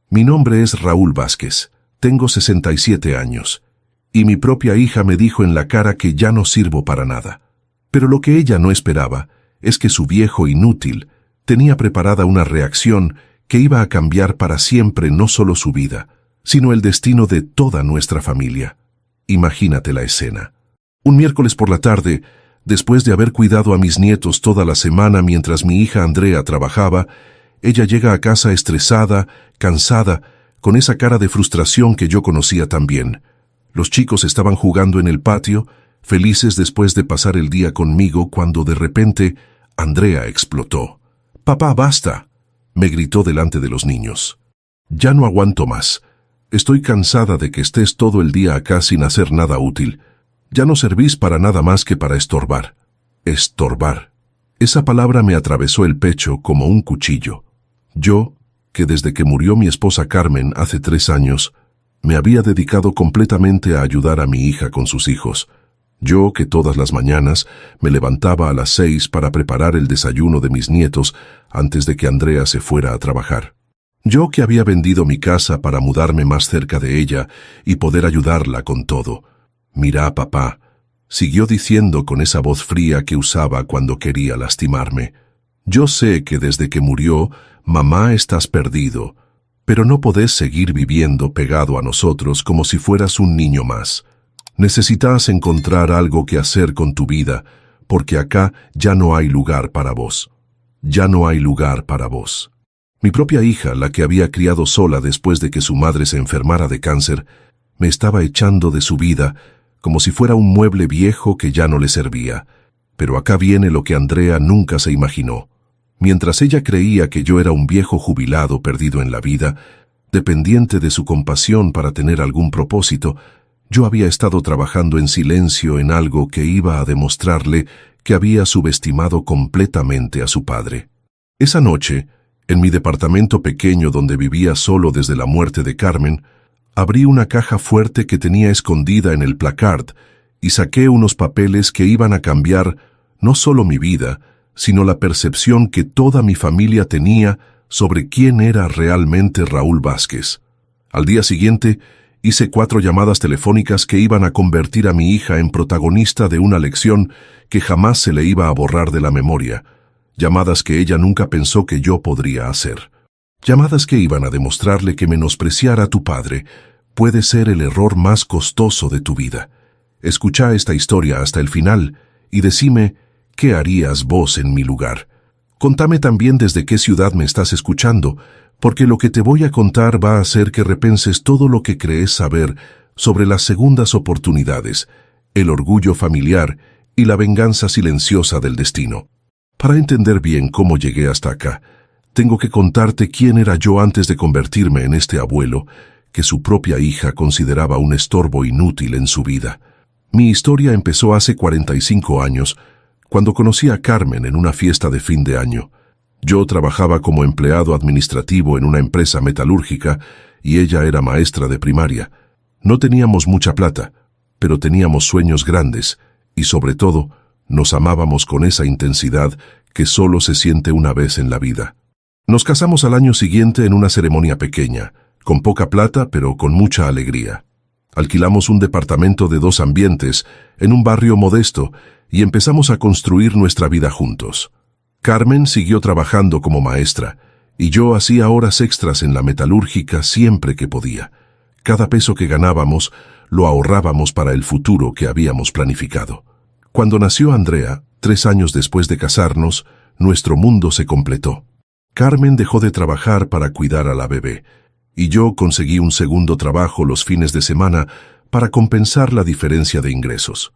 Mi nombre es Raúl Vázquez, tengo 67 años, y mi propia hija me dijo en la cara que ya no sirvo para nada. Pero lo que ella no esperaba es que su viejo inútil tenía preparada una reacción que iba a cambiar para siempre no solo su vida, sino el destino de toda nuestra familia. Imagínate la escena. Un miércoles por la tarde, después de haber cuidado a mis nietos toda la semana mientras mi hija Andrea trabajaba, ella llega a casa estresada, cansada, con esa cara de frustración que yo conocía tan bien. Los chicos estaban jugando en el patio, felices después de pasar el día conmigo, cuando de repente Andrea explotó. «Papá, basta», me gritó delante de los niños. «Ya no aguanto más. Estoy cansada de que estés todo el día acá sin hacer nada útil. Ya no servís para nada más que para estorbar». Estorbar. Esa palabra me atravesó el pecho como un cuchillo. Yo, que desde que murió mi esposa Carmen hace 3 años, me había dedicado completamente a ayudar a mi hija con sus hijos. Yo, que todas las mañanas me levantaba a las 6 para preparar el desayuno de mis nietos antes de que Andrea se fuera a trabajar. Yo, que había vendido mi casa para mudarme más cerca de ella y poder ayudarla con todo. «Mira, papá», siguió diciendo con esa voz fría que usaba cuando quería lastimarme. «Yo sé que desde que murió, mamá, estás perdido, pero no podés seguir viviendo pegado a nosotros como si fueras un niño más. Necesitas encontrar algo que hacer con tu vida, porque acá ya no hay lugar para vos. Ya no hay lugar para vos». Mi propia hija, la que había criado sola después de que su madre se enfermara de cáncer, me estaba echando de su vida como si fuera un mueble viejo que ya no le servía. Pero acá viene lo que Andrea nunca se imaginó. Mientras ella creía que yo era un viejo jubilado perdido en la vida, dependiente de su compasión para tener algún propósito, yo había estado trabajando en silencio en algo que iba a demostrarle que había subestimado completamente a su padre. Esa noche, en mi departamento pequeño donde vivía solo desde la muerte de Carmen, abrí una caja fuerte que tenía escondida en el placard y saqué unos papeles que iban a cambiar no solo mi vida, sino la percepción que toda mi familia tenía sobre quién era realmente Raúl Vázquez. Al día siguiente, hice 4 llamadas telefónicas que iban a convertir a mi hija en protagonista de una lección que jamás se le iba a borrar de la memoria, llamadas que ella nunca pensó que yo podría hacer. Llamadas que iban a demostrarle que menospreciar a tu padre puede ser el error más costoso de tu vida. Escucha esta historia hasta el final y decime qué harías vos en mi lugar. Contame también desde qué ciudad me estás escuchando, porque lo que te voy a contar va a hacer que repenses todo lo que crees saber sobre las segundas oportunidades, el orgullo familiar y la venganza silenciosa del destino. Para entender bien cómo llegué hasta acá, tengo que contarte quién era yo antes de convertirme en este abuelo que su propia hija consideraba un estorbo inútil en su vida. Mi historia empezó hace 45 años, cuando conocí a Carmen en una fiesta de fin de año. Yo trabajaba como empleado administrativo en una empresa metalúrgica y ella era maestra de primaria. No teníamos mucha plata, pero teníamos sueños grandes y, sobre todo, nos amábamos con esa intensidad que solo se siente una vez en la vida. Nos casamos al año siguiente en una ceremonia pequeña, con poca plata pero con mucha alegría. Alquilamos un departamento de 2 ambientes en un barrio modesto y empezamos a construir nuestra vida juntos. Carmen siguió trabajando como maestra y yo hacía horas extras en la metalúrgica siempre que podía. Cada peso que ganábamos lo ahorrábamos para el futuro que habíamos planificado. Cuando nació Andrea, 3 años después de casarnos, nuestro mundo se completó. Carmen dejó de trabajar para cuidar a la bebé, y yo conseguí un segundo trabajo los fines de semana para compensar la diferencia de ingresos.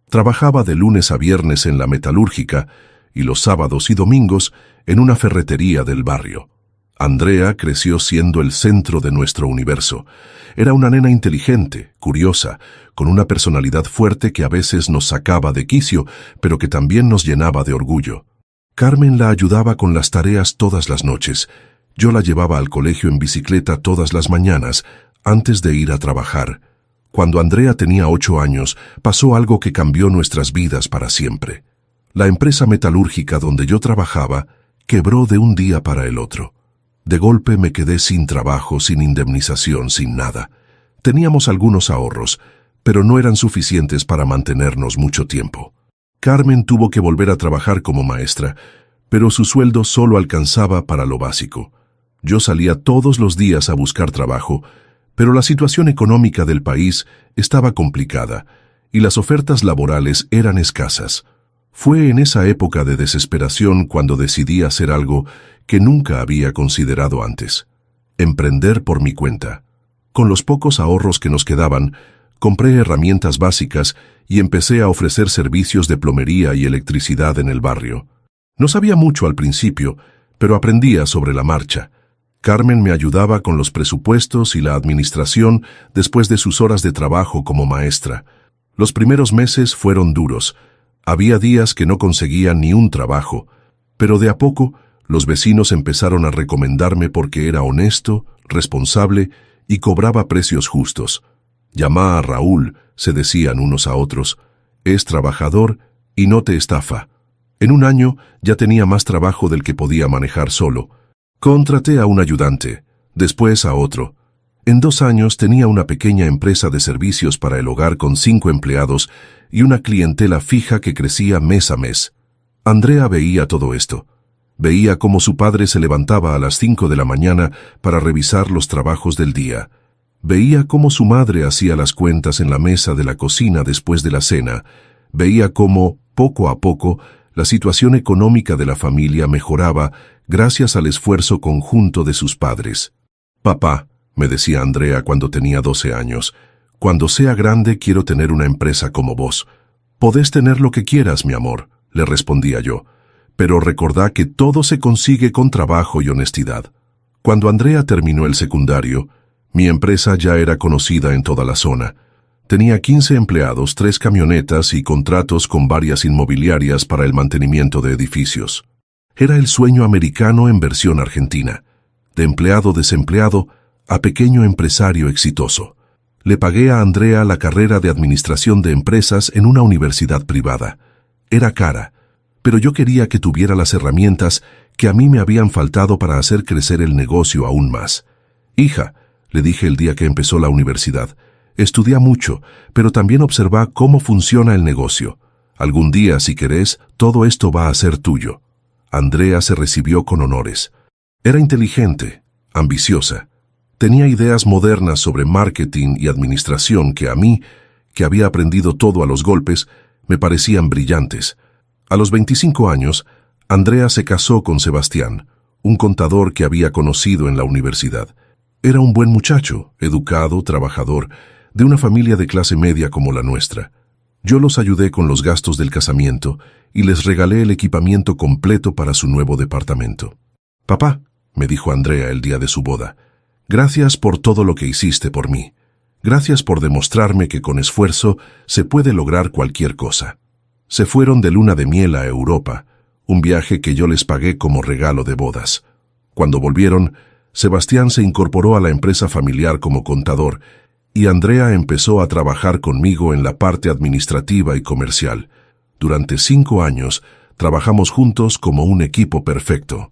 Trabajaba de lunes a viernes en la metalúrgica y los sábados y domingos en una ferretería del barrio. Andrea creció siendo el centro de nuestro universo. Era una nena inteligente, curiosa, con una personalidad fuerte que a veces nos sacaba de quicio, pero que también nos llenaba de orgullo. Carmen la ayudaba con las tareas todas las noches. Yo la llevaba al colegio en bicicleta todas las mañanas, antes de ir a trabajar. Cuando Andrea tenía 8 años, pasó algo que cambió nuestras vidas para siempre. La empresa metalúrgica donde yo trabajaba quebró de un día para el otro. De golpe me quedé sin trabajo, sin indemnización, sin nada. Teníamos algunos ahorros, pero no eran suficientes para mantenernos mucho tiempo. Carmen tuvo que volver a trabajar como maestra, pero su sueldo solo alcanzaba para lo básico. Yo salía todos los días a buscar trabajo, pero la situación económica del país estaba complicada y las ofertas laborales eran escasas. Fue en esa época de desesperación cuando decidí hacer algo que nunca había considerado antes: emprender por mi cuenta. Con los pocos ahorros que nos quedaban, compré herramientas básicas y empecé a ofrecer servicios de plomería y electricidad en el barrio. No sabía mucho al principio, pero aprendía sobre la marcha. Carmen me ayudaba con los presupuestos y la administración después de sus horas de trabajo como maestra. Los primeros meses fueron duros. Había días que no conseguía ni un trabajo, pero de a poco los vecinos empezaron a recomendarme porque era honesto, responsable y cobraba precios justos. «Llama a Raúl», se decían unos a otros. «Es trabajador y no te estafa». En un año ya tenía más trabajo del que podía manejar solo. Contraté a un ayudante, después a otro. En 2 años tenía una pequeña empresa de servicios para el hogar con 5 empleados y una clientela fija que crecía mes a mes. Andrea veía todo esto. Veía cómo su padre se levantaba a las 5 de la mañana para revisar los trabajos del día. Veía cómo su madre hacía las cuentas en la mesa de la cocina después de la cena. Veía cómo, poco a poco, la situación económica de la familia mejoraba gracias al esfuerzo conjunto de sus padres. «Papá», me decía Andrea cuando tenía 12 años, «cuando sea grande quiero tener una empresa como vos». «Podés tener lo que quieras, mi amor», le respondía yo, «pero recordá que todo se consigue con trabajo y honestidad». Cuando Andrea terminó el secundario, mi empresa ya era conocida en toda la zona. Tenía 15 empleados, 3 camionetas y contratos con varias inmobiliarias para el mantenimiento de edificios. Era el sueño americano en versión argentina, de empleado desempleado a pequeño empresario exitoso. Le pagué a Andrea la carrera de administración de empresas en una universidad privada. Era cara, pero yo quería que tuviera las herramientas que a mí me habían faltado para hacer crecer el negocio aún más. «Hija», le dije el día que empezó la universidad, «estudia mucho, pero también observa cómo funciona el negocio. Algún día, si querés, todo esto va a ser tuyo». Andrea se recibió con honores. Era inteligente, ambiciosa. Tenía ideas modernas sobre marketing y administración que a mí, que había aprendido todo a los golpes, me parecían brillantes. A los 25 años, Andrea se casó con Sebastián, un contador que había conocido en la universidad. Era un buen muchacho, educado, trabajador, de una familia de clase media como la nuestra. Yo los ayudé con los gastos del casamiento y les regalé el equipamiento completo para su nuevo departamento. «Papá», me dijo Andrea el día de su boda, «gracias por todo lo que hiciste por mí. Gracias por demostrarme que con esfuerzo se puede lograr cualquier cosa». Se fueron de luna de miel a Europa, un viaje que yo les pagué como regalo de bodas. Cuando volvieron, Sebastián se incorporó a la empresa familiar como contador y Andrea empezó a trabajar conmigo en la parte administrativa y comercial. Durante 5 años trabajamos juntos como un equipo perfecto.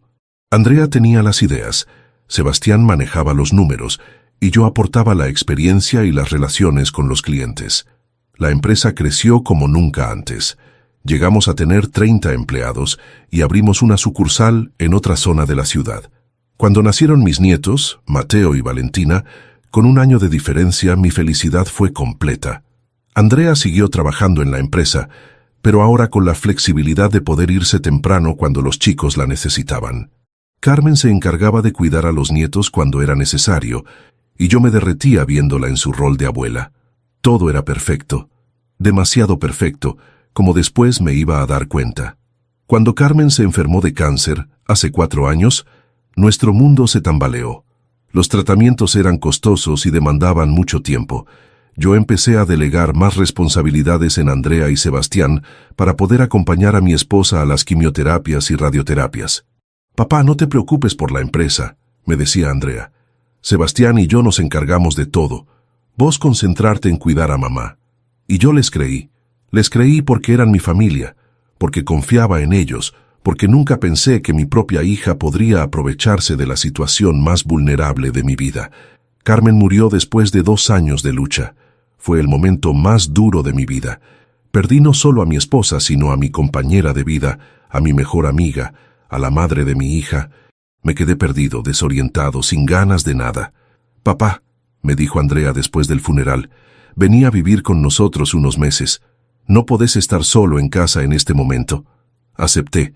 Andrea tenía las ideas, Sebastián manejaba los números y yo aportaba la experiencia y las relaciones con los clientes. La empresa creció como nunca antes. Llegamos a tener 30 empleados y abrimos una sucursal en otra zona de la ciudad. Cuando nacieron mis nietos, Mateo y Valentina, con 1 año de diferencia, mi felicidad fue completa. Andrea siguió trabajando en la empresa, pero ahora con la flexibilidad de poder irse temprano cuando los chicos la necesitaban. Carmen se encargaba de cuidar a los nietos cuando era necesario, y yo me derretía viéndola en su rol de abuela. Todo era perfecto, demasiado perfecto, como después me iba a dar cuenta. Cuando Carmen se enfermó de cáncer, hace 4 años, nuestro mundo se tambaleó. Los tratamientos eran costosos y demandaban mucho tiempo. Yo empecé a delegar más responsabilidades en Andrea y Sebastián para poder acompañar a mi esposa a las quimioterapias y radioterapias. «Papá, no te preocupes por la empresa», me decía Andrea. «Sebastián y yo nos encargamos de todo. Vos concentrarte en cuidar a mamá». Y yo les creí. Les creí porque eran mi familia, porque confiaba en ellos, porque nunca pensé que mi propia hija podría aprovecharse de la situación más vulnerable de mi vida. Carmen murió después de 2 años de lucha. Fue el momento más duro de mi vida. Perdí no solo a mi esposa, sino a mi compañera de vida, a mi mejor amiga, a la madre de mi hija. Me quedé perdido, desorientado, sin ganas de nada. «Papá», me dijo Andrea después del funeral, «vení a vivir con nosotros unos meses. No podés estar solo en casa en este momento». Acepté.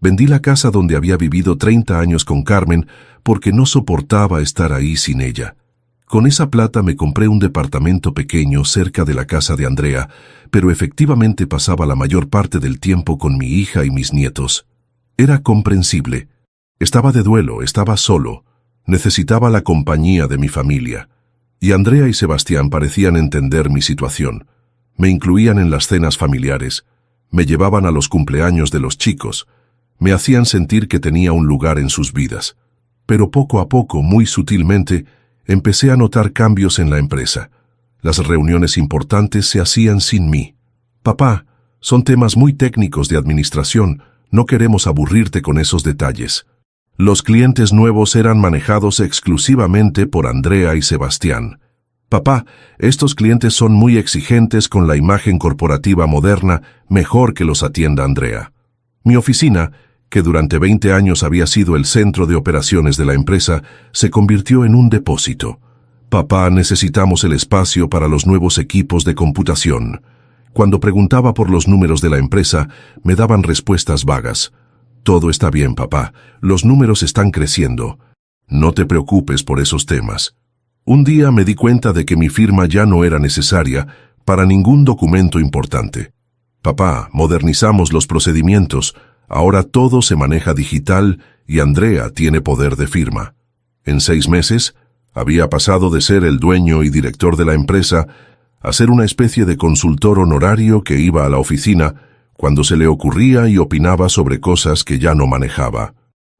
Vendí la casa donde había vivido 30 años con Carmen porque no soportaba estar ahí sin ella. Con esa plata me compré un departamento pequeño cerca de la casa de Andrea, pero efectivamente pasaba la mayor parte del tiempo con mi hija y mis nietos. Era comprensible. Estaba de duelo, estaba solo. Necesitaba la compañía de mi familia. Y Andrea y Sebastián parecían entender mi situación. Me incluían en las cenas familiares. Me llevaban a los cumpleaños de los chicos. Me hacían sentir que tenía un lugar en sus vidas. Pero poco a poco, muy sutilmente, empecé a notar cambios en la empresa. Las reuniones importantes se hacían sin mí. «Papá, son temas muy técnicos de administración. No queremos aburrirte con esos detalles». Los clientes nuevos eran manejados exclusivamente por Andrea y Sebastián. «Papá, estos clientes son muy exigentes con la imagen corporativa moderna, mejor que los atienda Andrea». Mi oficina, que durante 20 años había sido el centro de operaciones de la empresa, se convirtió en un depósito. «Papá, necesitamos el espacio para los nuevos equipos de computación». Cuando preguntaba por los números de la empresa, me daban respuestas vagas. «Todo está bien, papá. Los números están creciendo. No te preocupes por esos temas». Un día me di cuenta de que mi firma ya no era necesaria para ningún documento importante. «Papá, modernizamos los procedimientos. Ahora todo se maneja digital y Andrea tiene poder de firma». En 6 meses, había pasado de ser el dueño y director de la empresa a ser una especie de consultor honorario que iba a la oficina cuando se le ocurría y opinaba sobre cosas que ya no manejaba.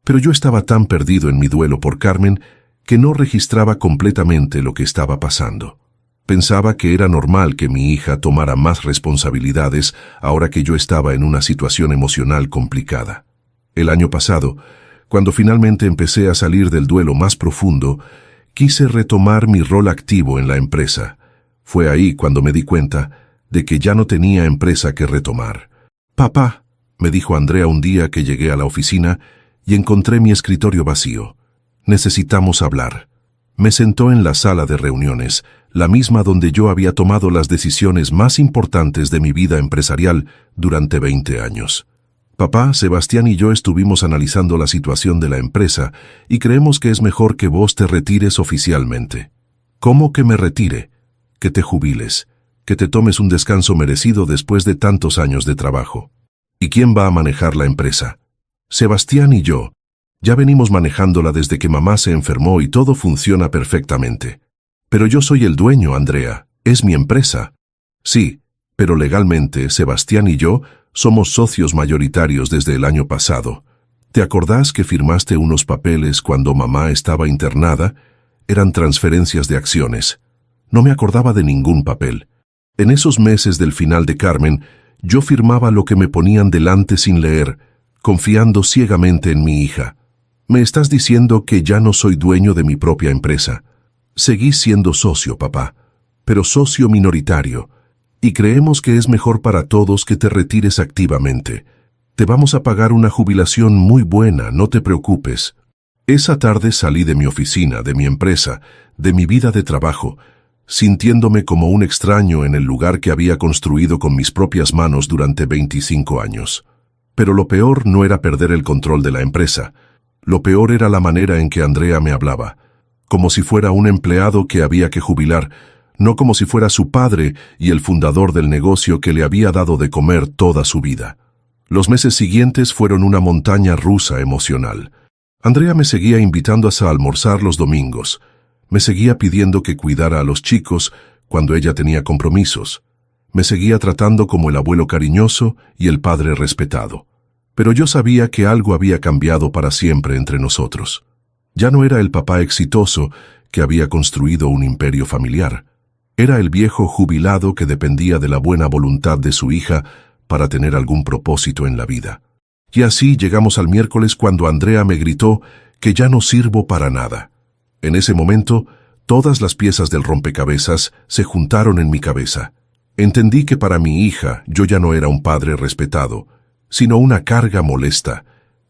Pero yo estaba tan perdido en mi duelo por Carmen que no registraba completamente lo que estaba pasando. Pensaba que era normal que mi hija tomara más responsabilidades ahora que yo estaba en una situación emocional complicada. El año pasado, cuando finalmente empecé a salir del duelo más profundo, quise retomar mi rol activo en la empresa. Fue ahí cuando me di cuenta de que ya no tenía empresa que retomar. «Papá», me dijo Andrea un día que llegué a la oficina y encontré mi escritorio vacío. «Necesitamos hablar». Me sentó en la sala de reuniones, la misma donde yo había tomado las decisiones más importantes de mi vida empresarial durante 20 años. «Papá, Sebastián y yo estuvimos analizando la situación de la empresa y creemos que es mejor que vos te retires oficialmente». «¿Cómo que me retire?» «Que te jubiles, que te tomes un descanso merecido después de tantos años de trabajo». «¿Y quién va a manejar la empresa?» «Sebastián y yo. Ya venimos manejándola desde que mamá se enfermó y todo funciona perfectamente». «Pero yo soy el dueño, Andrea. Es mi empresa». «Sí, pero legalmente Sebastián y yo somos socios mayoritarios desde el año pasado. ¿Te acordás que firmaste unos papeles cuando mamá estaba internada? Eran transferencias de acciones». No me acordaba de ningún papel. En esos meses del final de Carmen, yo firmaba lo que me ponían delante sin leer, confiando ciegamente en mi hija. «Me estás diciendo que ya no soy dueño de mi propia empresa». «Seguís siendo socio, papá, pero socio minoritario, y creemos que es mejor para todos que te retires activamente. Te vamos a pagar una jubilación muy buena, no te preocupes». Esa tarde salí de mi oficina, de mi empresa, de mi vida de trabajo, sintiéndome como un extraño en el lugar que había construido con mis propias manos durante 25 años. Pero lo peor no era perder el control de la empresa. Lo peor era la manera en que Andrea me hablaba, como si fuera un empleado que había que jubilar, no como si fuera su padre y el fundador del negocio que le había dado de comer toda su vida. Los meses siguientes fueron una montaña rusa emocional. Andrea me seguía invitando a almorzar los domingos. Me seguía pidiendo que cuidara a los chicos cuando ella tenía compromisos. Me seguía tratando como el abuelo cariñoso y el padre respetado. Pero yo sabía que algo había cambiado para siempre entre nosotros. Ya no era el papá exitoso que había construido un imperio familiar. Era el viejo jubilado que dependía de la buena voluntad de su hija para tener algún propósito en la vida. Y así llegamos al miércoles cuando Andrea me gritó que ya no sirvo para nada. En ese momento, todas las piezas del rompecabezas se juntaron en mi cabeza. Entendí que para mi hija yo ya no era un padre respetado, sino una carga molesta.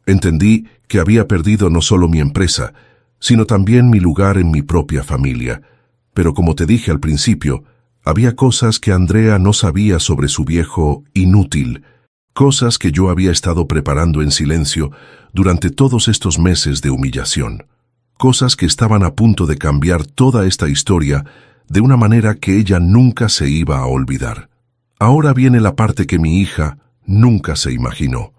Entendí que había perdido no solo mi empresa, sino también mi lugar en mi propia familia. Pero como te dije al principio, había cosas que Andrea no sabía sobre su viejo inútil, cosas que yo había estado preparando en silencio durante todos estos meses de humillación, cosas que estaban a punto de cambiar toda esta historia de una manera que ella nunca se iba a olvidar. Ahora viene la parte que mi hija nunca se imaginó.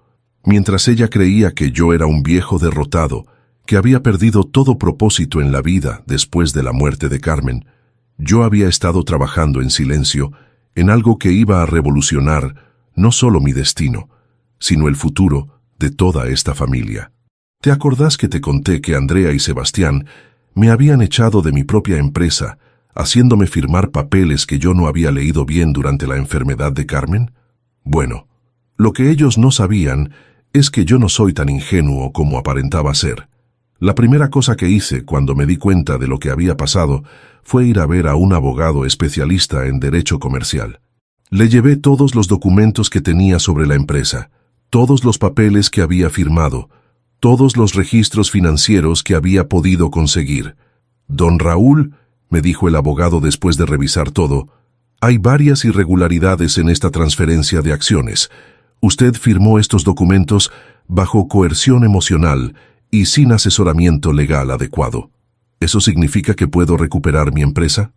Mientras ella creía que yo era un viejo derrotado, que había perdido todo propósito en la vida después de la muerte de Carmen, yo había estado trabajando en silencio en algo que iba a revolucionar no solo mi destino, sino el futuro de toda esta familia. ¿Te acordás que te conté que Andrea y Sebastián me habían echado de mi propia empresa, haciéndome firmar papeles que yo no había leído bien durante la enfermedad de Carmen? Bueno, lo que ellos no sabían es que yo no soy tan ingenuo como aparentaba ser. La primera cosa que hice cuando me di cuenta de lo que había pasado fue ir a ver a un abogado especialista en derecho comercial. Le llevé todos los documentos que tenía sobre la empresa, todos los papeles que había firmado, todos los registros financieros que había podido conseguir. «Don Raúl», me dijo el abogado después de revisar todo, «hay varias irregularidades en esta transferencia de acciones. Usted firmó estos documentos bajo coerción emocional y sin asesoramiento legal adecuado. ¿Eso significa que puedo recuperar mi empresa?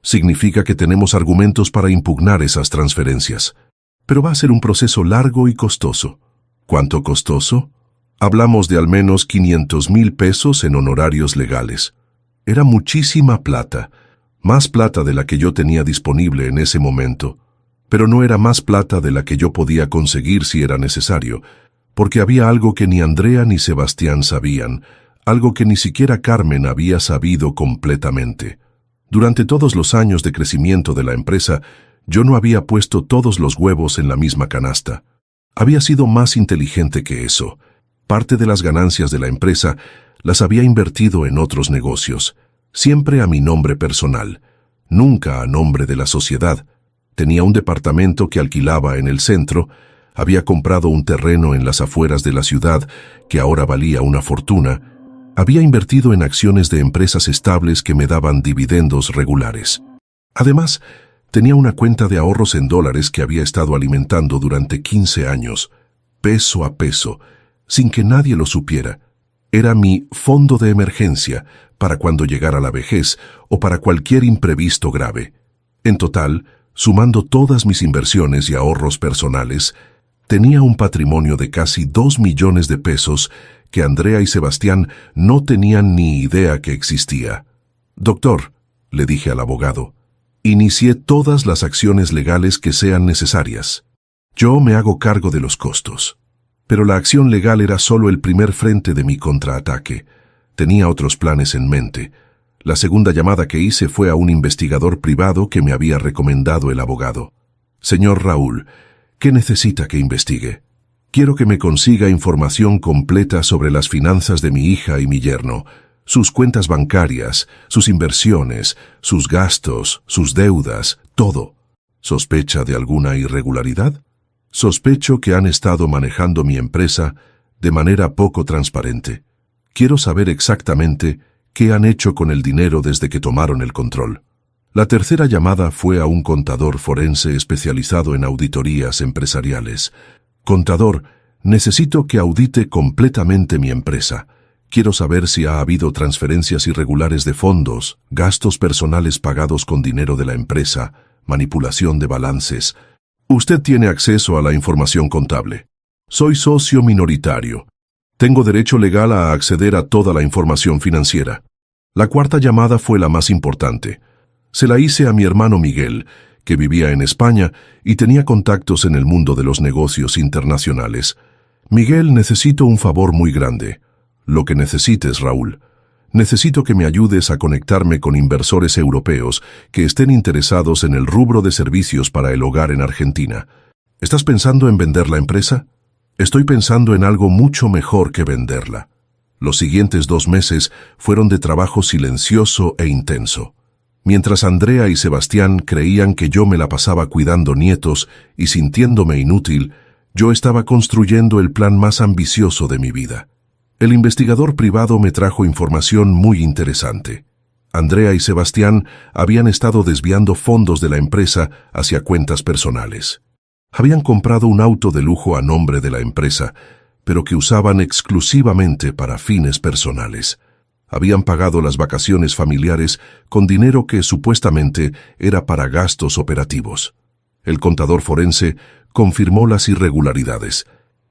Significa que tenemos argumentos para impugnar esas transferencias. Pero va a ser un proceso largo y costoso». ¿Cuánto costoso? Hablamos de al menos 500,000 pesos en honorarios legales. Era muchísima plata, más plata de la que yo tenía disponible en ese momento. Pero no era más plata de la que yo podía conseguir si era necesario, porque había algo que ni Andrea ni Sebastián sabían, algo que ni siquiera Carmen había sabido completamente. Durante todos los años de crecimiento de la empresa, yo no había puesto todos los huevos en la misma canasta. Había sido más inteligente que eso. Parte de las ganancias de la empresa las había invertido en otros negocios, siempre a mi nombre personal, nunca a nombre de la sociedad. Tenía un departamento que alquilaba en el centro, había comprado un terreno en las afueras de la ciudad que ahora valía una fortuna, había invertido en acciones de empresas estables que me daban dividendos regulares. Además, tenía una cuenta de ahorros en dólares que había estado alimentando durante 15 años, peso a peso, sin que nadie lo supiera. Era mi fondo de emergencia para cuando llegara la vejez o para cualquier imprevisto grave. En total, sumando todas mis inversiones y ahorros personales, tenía un patrimonio de casi 2 millones de pesos que Andrea y Sebastián no tenían ni idea que existía. «Doctor», le dije al abogado, «inicié todas las acciones legales que sean necesarias. Yo me hago cargo de los costos». Pero la acción legal era solo el primer frente de mi contraataque. Tenía otros planes en mente. La segunda llamada que hice fue a un investigador privado que me había recomendado el abogado. «Señor Raúl, ¿qué necesita que investigue? Quiero que me consiga información completa sobre las finanzas de mi hija y mi yerno, sus cuentas bancarias, sus inversiones, sus gastos, sus deudas, todo. ¿Sospecha de alguna irregularidad? Sospecho que han estado manejando mi empresa de manera poco transparente. Quiero saber exactamente qué han hecho con el dinero desde que tomaron el control». La tercera llamada fue a un contador forense especializado en auditorías empresariales. «Contador, necesito que audite completamente mi empresa. Quiero saber si ha habido transferencias irregulares de fondos, gastos personales pagados con dinero de la empresa, manipulación de balances. Usted tiene acceso a la información contable. Soy socio minoritario. Tengo derecho legal a acceder a toda la información financiera». La cuarta llamada fue la más importante. Se la hice a mi hermano Miguel, que vivía en España y tenía contactos en el mundo de los negocios internacionales. «Miguel, necesito un favor muy grande». «Lo que necesites, Raúl. Necesito que me ayudes a conectarme con inversores europeos que estén interesados en el rubro de servicios para el hogar en Argentina. ¿Estás pensando en vender la empresa?» Estoy pensando en algo mucho mejor que venderla. Los siguientes 2 meses fueron de trabajo silencioso e intenso. Mientras Andrea y Sebastián creían que yo me la pasaba cuidando nietos y sintiéndome inútil, yo estaba construyendo el plan más ambicioso de mi vida. El investigador privado me trajo información muy interesante. Andrea y Sebastián habían estado desviando fondos de la empresa hacia cuentas personales. Habían comprado un auto de lujo a nombre de la empresa, pero que usaban exclusivamente para fines personales. Habían pagado las vacaciones familiares con dinero que supuestamente era para gastos operativos. El contador forense confirmó las irregularidades.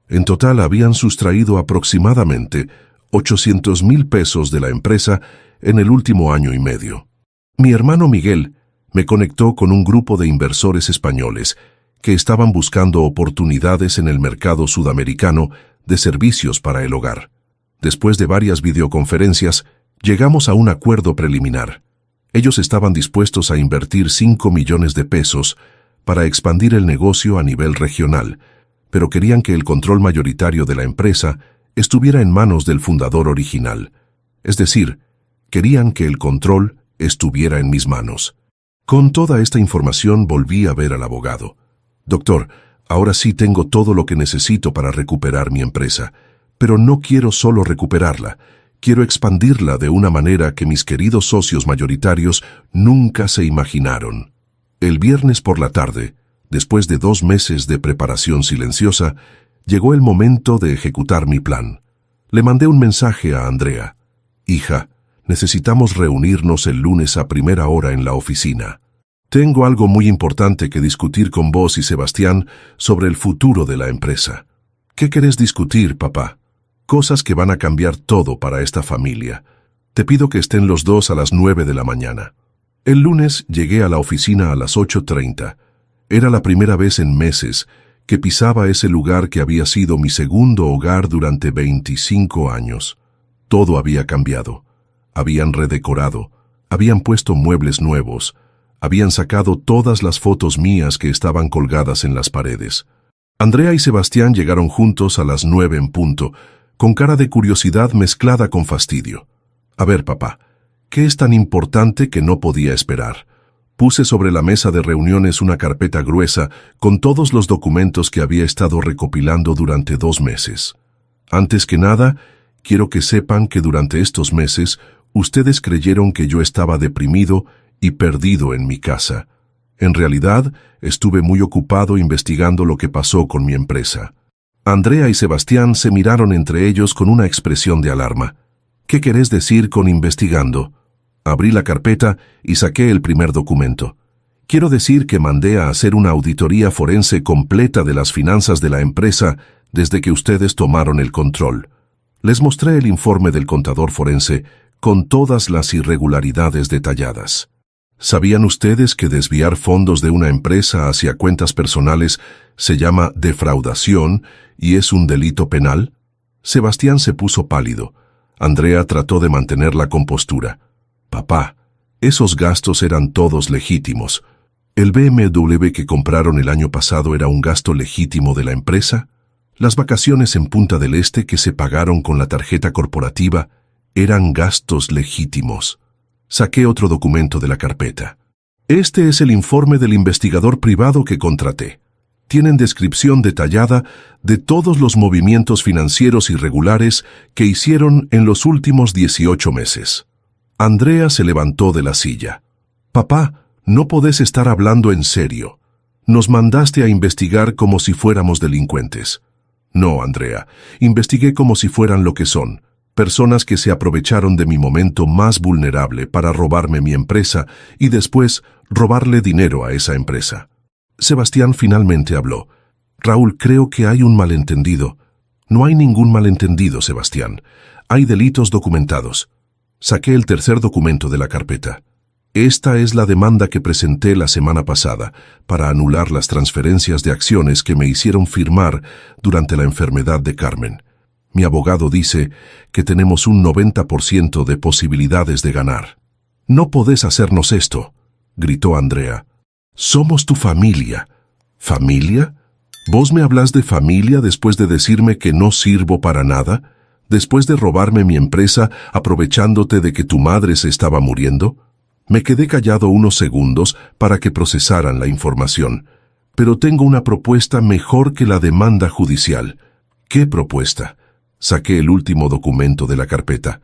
En total habían sustraído aproximadamente 800,000 pesos de la empresa en el último año y medio. Mi hermano Miguel me conectó con un grupo de inversores españoles que estaban buscando oportunidades en el mercado sudamericano de servicios para el hogar. Después de varias videoconferencias, llegamos a un acuerdo preliminar. Ellos estaban dispuestos a invertir 5 millones de pesos para expandir el negocio a nivel regional, pero querían que el control mayoritario de la empresa estuviera en manos del fundador original. Es decir, querían que el control estuviera en mis manos. Con toda esta información volví a ver al abogado. Doctor, ahora sí tengo todo lo que necesito para recuperar mi empresa, pero no quiero solo recuperarla, quiero expandirla de una manera que mis queridos socios mayoritarios nunca se imaginaron. El viernes por la tarde, después de 2 meses de preparación silenciosa, llegó el momento de ejecutar mi plan. Le mandé un mensaje a Andrea. Hija, necesitamos reunirnos el lunes a primera hora en la oficina. Tengo algo muy importante que discutir con vos y Sebastián sobre el futuro de la empresa. ¿Qué querés discutir, papá? Cosas que van a cambiar todo para esta familia. Te pido que estén los dos a las 9 de la mañana. El lunes llegué a la oficina a las 8:30. Era la primera vez en meses que pisaba ese lugar que había sido mi segundo hogar durante 25 años. Todo había cambiado. Habían redecorado, habían puesto muebles nuevos, habían sacado todas las fotos mías que estaban colgadas en las paredes. Andrea y Sebastián llegaron juntos a las 9 en punto, con cara de curiosidad mezclada con fastidio. A ver, papá, ¿qué es tan importante que no podía esperar? Puse sobre la mesa de reuniones una carpeta gruesa con todos los documentos que había estado recopilando durante 2 meses. Antes que nada, quiero que sepan que durante estos meses ustedes creyeron que yo estaba deprimido y perdido en mi casa. En realidad, estuve muy ocupado investigando lo que pasó con mi empresa. Andrea y Sebastián se miraron entre ellos con una expresión de alarma. ¿Qué querés decir con investigando? Abrí la carpeta y saqué el primer documento. Quiero decir que mandé a hacer una auditoría forense completa de las finanzas de la empresa desde que ustedes tomaron el control. Les mostré el informe del contador forense con todas las irregularidades detalladas. ¿Sabían ustedes que desviar fondos de una empresa hacia cuentas personales se llama defraudación y es un delito penal? Sebastián se puso pálido. Andrea trató de mantener la compostura. Papá, esos gastos eran todos legítimos. ¿El BMW que compraron el año pasado era un gasto legítimo de la empresa? Las vacaciones en Punta del Este que se pagaron con la tarjeta corporativa eran gastos legítimos. Saqué otro documento de la carpeta. Este es el informe del investigador privado que contraté. Tienen descripción detallada de todos los movimientos financieros irregulares que hicieron en los últimos 18 meses. Andrea se levantó de la silla. Papá, no podés estar hablando en serio. Nos mandaste a investigar como si fuéramos delincuentes. No, Andrea, investigué como si fueran lo que son. Personas que se aprovecharon de mi momento más vulnerable para robarme mi empresa y después robarle dinero a esa empresa. Sebastián finalmente habló. Raúl, creo que hay un malentendido. No hay ningún malentendido, Sebastián. Hay delitos documentados. Saqué el tercer documento de la carpeta. Esta es la demanda que presenté la semana pasada para anular las transferencias de acciones que me hicieron firmar durante la enfermedad de Carmen. Mi abogado dice que tenemos un 90% de posibilidades de ganar. No podés hacernos esto, gritó Andrea. Somos tu familia. ¿Familia? ¿Vos me hablas de familia después de decirme que no sirvo para nada? ¿Después de robarme mi empresa aprovechándote de que tu madre se estaba muriendo? Me quedé callado unos segundos para que procesaran la información. Pero tengo una propuesta mejor que la demanda judicial. ¿Qué propuesta? Saqué el último documento de la carpeta.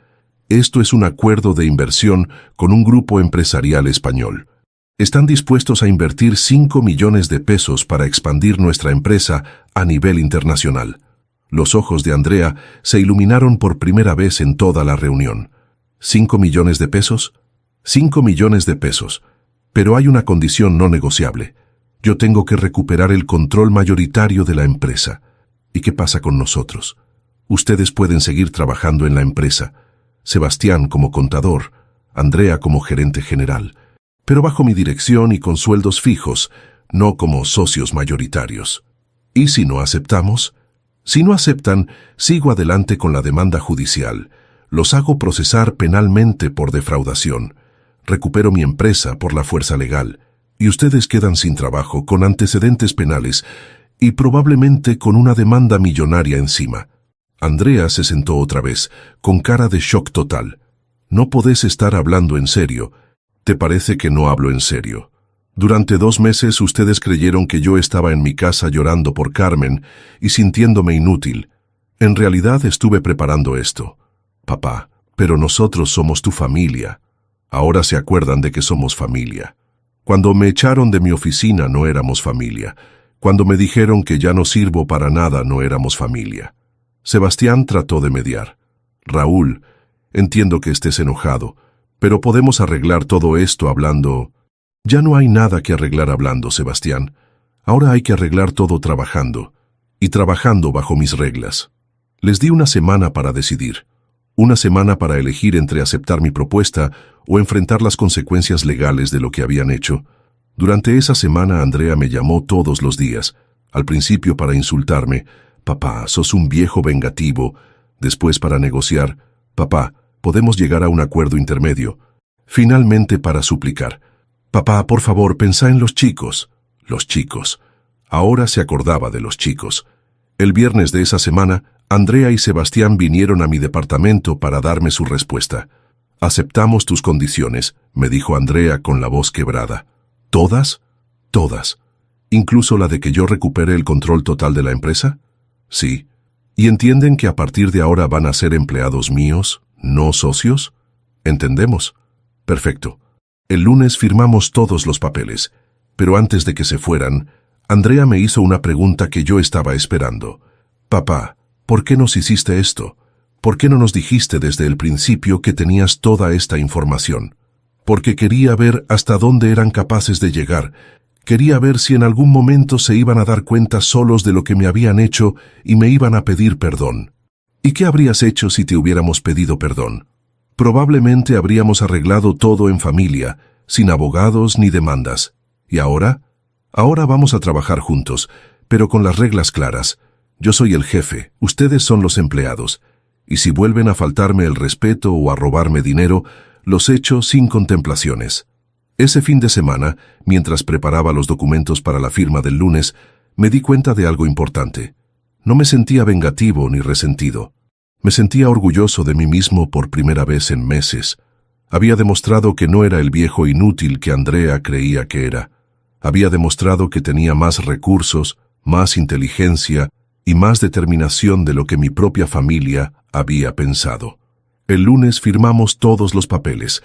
Esto es un acuerdo de inversión con un grupo empresarial español. Están dispuestos a invertir 5 millones de pesos para expandir nuestra empresa a nivel internacional. Los ojos de Andrea se iluminaron por primera vez en toda la reunión. ¿5 millones de pesos? 5 millones de pesos. Pero hay una condición no negociable. Yo tengo que recuperar el control mayoritario de la empresa. ¿Y qué pasa con nosotros? Ustedes pueden seguir trabajando en la empresa. Sebastián como contador, Andrea como gerente general, pero bajo mi dirección y con sueldos fijos, no como socios mayoritarios. ¿Y si no aceptamos? Si no aceptan, sigo adelante con la demanda judicial. Los hago procesar penalmente por defraudación. Recupero mi empresa por la fuerza legal. Y ustedes quedan sin trabajo, con antecedentes penales y probablemente con una demanda millonaria encima. Andrea se sentó otra vez, con cara de shock total. No podés estar hablando en serio. ¿Te parece que no hablo en serio? Durante 2 meses ustedes creyeron que yo estaba en mi casa llorando por Carmen y sintiéndome inútil. En realidad estuve preparando esto. Papá, pero nosotros somos tu familia. Ahora se acuerdan de que somos familia. Cuando me echaron de mi oficina no éramos familia. Cuando me dijeron que ya no sirvo para nada no éramos familia. Sebastián trató de mediar. Raúl, entiendo que estés enojado, pero podemos arreglar todo esto hablando. Ya no hay nada que arreglar hablando, Sebastián. Ahora hay que arreglar todo trabajando, y trabajando bajo mis reglas. Les di una semana para decidir. Una semana para elegir entre aceptar mi propuesta o enfrentar las consecuencias legales de lo que habían hecho. Durante esa semana Andrea me llamó todos los días, al principio para insultarme. Papá, sos un viejo vengativo. Después para negociar. Papá, podemos llegar a un acuerdo intermedio. Finalmente para suplicar. Papá, por favor, pensá en los chicos. Los chicos. Ahora se acordaba de los chicos. El viernes de esa semana, Andrea y Sebastián vinieron a mi departamento para darme su respuesta. Aceptamos tus condiciones, me dijo Andrea con la voz quebrada. ¿Todas? Todas. ¿Incluso la de que yo recupere el control total de la empresa? Sí. ¿Y entienden que a partir de ahora van a ser empleados míos, no socios? ¿Entendemos? Perfecto. El lunes firmamos todos los papeles, pero antes de que se fueran, Andrea me hizo una pregunta que yo estaba esperando. Papá, ¿por qué nos hiciste esto? ¿Por qué no nos dijiste desde el principio que tenías toda esta información? Porque quería ver hasta dónde eran capaces de llegar. Quería ver si en algún momento se iban a dar cuenta solos de lo que me habían hecho y me iban a pedir perdón. ¿Y qué habrías hecho si te hubiéramos pedido perdón? Probablemente habríamos arreglado todo en familia, sin abogados ni demandas. ¿Y ahora? Ahora vamos a trabajar juntos, pero con las reglas claras. Yo soy el jefe, ustedes son los empleados. Y si vuelven a faltarme el respeto o a robarme dinero, los echo sin contemplaciones. Ese fin de semana, mientras preparaba los documentos para la firma del lunes, me di cuenta de algo importante. No me sentía vengativo ni resentido. Me sentía orgulloso de mí mismo por primera vez en meses. Había demostrado que no era el viejo inútil que Andrea creía que era. Había demostrado que tenía más recursos, más inteligencia y más determinación de lo que mi propia familia había pensado. El lunes firmamos todos los papeles.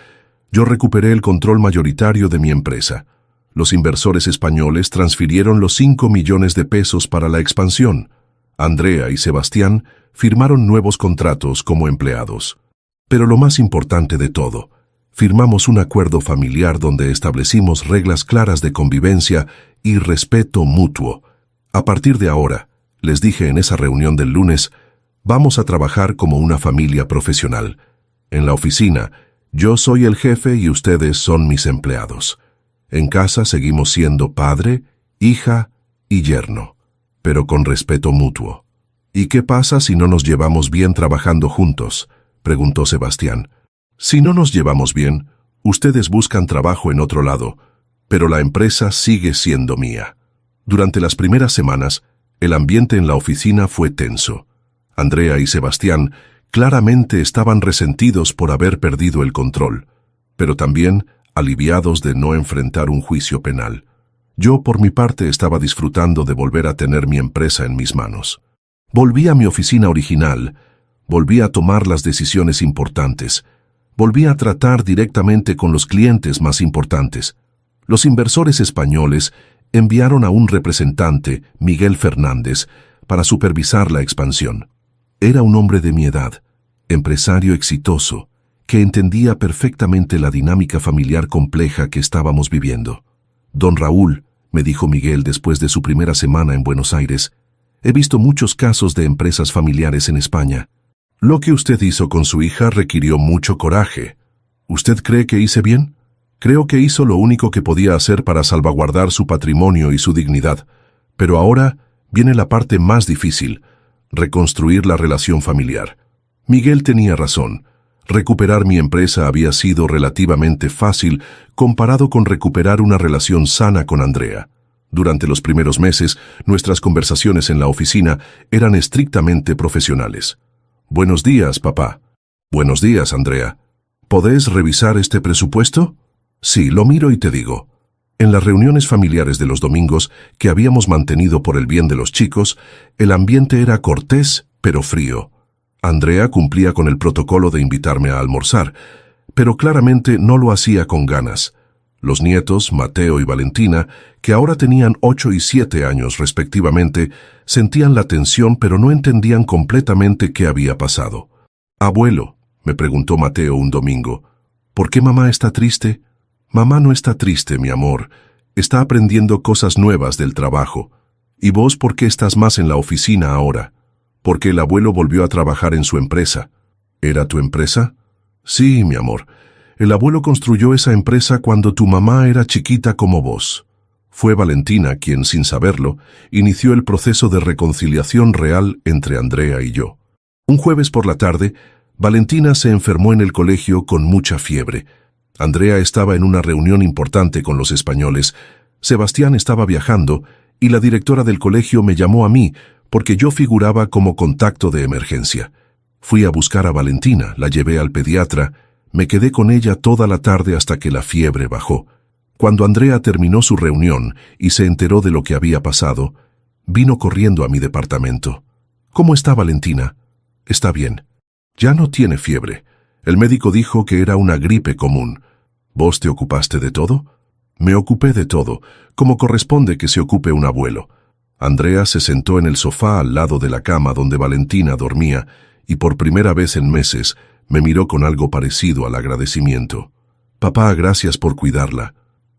Yo recuperé el control mayoritario de mi empresa. Los inversores españoles transfirieron los 5 millones de pesos para la expansión. Andrea y Sebastián firmaron nuevos contratos como empleados. Pero lo más importante de todo, firmamos un acuerdo familiar donde establecimos reglas claras de convivencia y respeto mutuo. A partir de ahora, les dije en esa reunión del lunes, vamos a trabajar como una familia profesional. En la oficina, yo soy el jefe y ustedes son mis empleados. En casa seguimos siendo padre, hija y yerno, pero con respeto mutuo. ¿Y qué pasa si no nos llevamos bien trabajando juntos?, preguntó Sebastián. Si no nos llevamos bien, ustedes buscan trabajo en otro lado, pero la empresa sigue siendo mía. Durante las primeras semanas, El ambiente en la oficina fue tenso. Andrea y Sebastián claramente estaban resentidos por haber perdido el control, pero también aliviados de no enfrentar un juicio penal. Yo, por mi parte, estaba disfrutando de volver a tener mi empresa en mis manos. Volví a mi oficina original, volví a tomar las decisiones importantes, volví a tratar directamente con los clientes más importantes. Los inversores españoles enviaron a un representante, Miguel Fernández, para supervisar la expansión. Era un hombre de mi edad, empresario exitoso, que entendía perfectamente la dinámica familiar compleja que estábamos viviendo. Don Raúl, me dijo Miguel después de su primera semana en Buenos Aires, he visto muchos casos de empresas familiares en España. Lo que usted hizo con su hija requirió mucho coraje. ¿Usted cree que hice bien? Creo que hizo lo único que podía hacer para salvaguardar su patrimonio y su dignidad. Pero ahora viene la parte más difícil, reconstruir la relación familiar. Miguel tenía razón. Recuperar mi empresa había sido relativamente fácil comparado con recuperar una relación sana con Andrea. Durante los primeros meses, nuestras conversaciones en la oficina eran estrictamente profesionales. Buenos días, papá. Buenos días, Andrea. ¿Podés revisar este presupuesto? Sí, lo miro y te digo. En las reuniones familiares de los domingos que habíamos mantenido por el bien de los chicos, el ambiente era cortés, pero frío. Andrea cumplía con el protocolo de invitarme a almorzar, pero claramente no lo hacía con ganas. Los nietos, Mateo y Valentina, que ahora tenían 8 y 7 años respectivamente, sentían la tensión pero no entendían completamente qué había pasado. «Abuelo», me preguntó Mateo un domingo, «¿por qué mamá está triste?» «Mamá no está triste, mi amor. Está aprendiendo cosas nuevas del trabajo. ¿Y vos por qué estás más en la oficina ahora?» «Porque el abuelo volvió a trabajar en su empresa». «¿Era tu empresa?» «Sí, mi amor. El abuelo construyó esa empresa cuando tu mamá era chiquita como vos». Fue Valentina quien, sin saberlo, inició el proceso de reconciliación real entre Andrea y yo. Un jueves por la tarde, Valentina se enfermó en el colegio con mucha fiebre. Andrea estaba en una reunión importante con los españoles, Sebastián estaba viajando y la directora del colegio me llamó a mí porque yo figuraba como contacto de emergencia. Fui a buscar a Valentina, la llevé al pediatra, me quedé con ella toda la tarde hasta que la fiebre bajó. Cuando Andrea terminó su reunión y se enteró de lo que había pasado, vino corriendo a mi departamento. «¿Cómo está Valentina?» «Está bien. Ya no tiene fiebre. El médico dijo que era una gripe común. ¿Vos te ocupaste de todo?» «Me ocupé de todo, como corresponde que se ocupe un abuelo». Andrea se sentó en el sofá al lado de la cama donde Valentina dormía y por primera vez en meses me miró con algo parecido al agradecimiento. «Papá, gracias por cuidarla».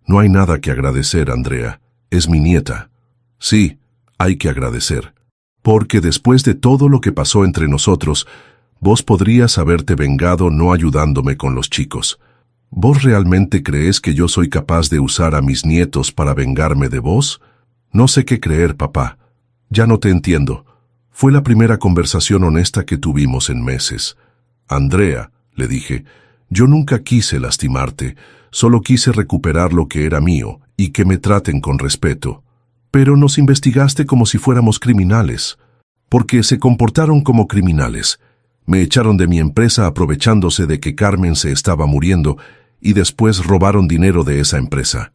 «No hay nada que agradecer, Andrea. Es mi nieta». «Sí, hay que agradecer. Porque después de todo lo que pasó entre nosotros, vos podrías haberte vengado no ayudándome con los chicos. ¿Vos realmente crees que yo soy capaz de usar a mis nietos para vengarme de vos? No sé qué creer, papá. Ya no te entiendo. Fue la primera conversación honesta que tuvimos en meses. Andrea», le dije, «yo nunca quise lastimarte, solo quise recuperar lo que era mío y que me traten con respeto. Pero nos investigaste como si fuéramos criminales, porque se comportaron como criminales. Me echaron de mi empresa aprovechándose de que Carmen se estaba muriendo y después robaron dinero de esa empresa.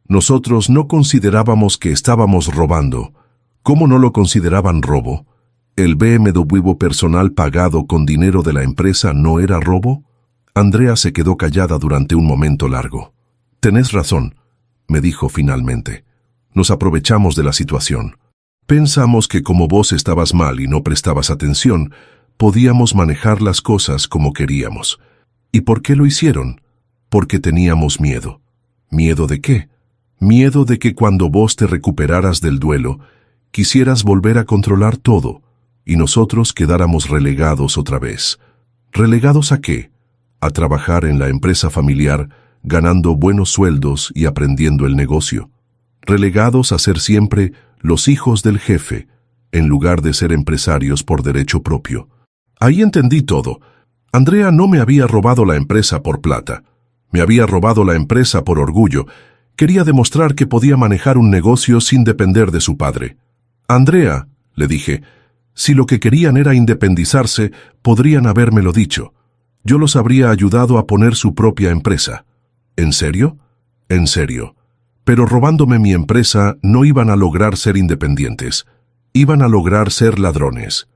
Nosotros no considerábamos que estábamos robando. ¿Cómo no lo consideraban robo? ¿El BMW personal pagado con dinero de la empresa no era robo?» Andrea se quedó callada durante un momento largo. «Tenés razón», me dijo finalmente. «Nos aprovechamos de la situación. Pensamos que como vos estabas mal y no prestabas atención, podíamos manejar las cosas como queríamos. ¿Y por qué lo hicieron? Porque teníamos miedo». ¿Miedo de qué? Miedo de que cuando vos te recuperaras del duelo, quisieras volver a controlar todo, y nosotros quedáramos relegados otra vez. ¿Relegados a qué? A trabajar en la empresa familiar, ganando buenos sueldos y aprendiendo el negocio. Relegados a ser siempre los hijos del jefe, en lugar de ser empresarios por derecho propio. Ahí entendí todo. Andrea no me había robado la empresa por plata. Me había robado la empresa por orgullo. Quería demostrar que podía manejar un negocio sin depender de su padre. «Andrea», Le dije. Si lo que querían era independizarse, podrían habérmelo dicho. Yo los habría ayudado a poner su propia empresa. ¿En serio? En serio. Pero robándome mi empresa no iban a lograr ser independientes. Iban a lograr ser ladrones.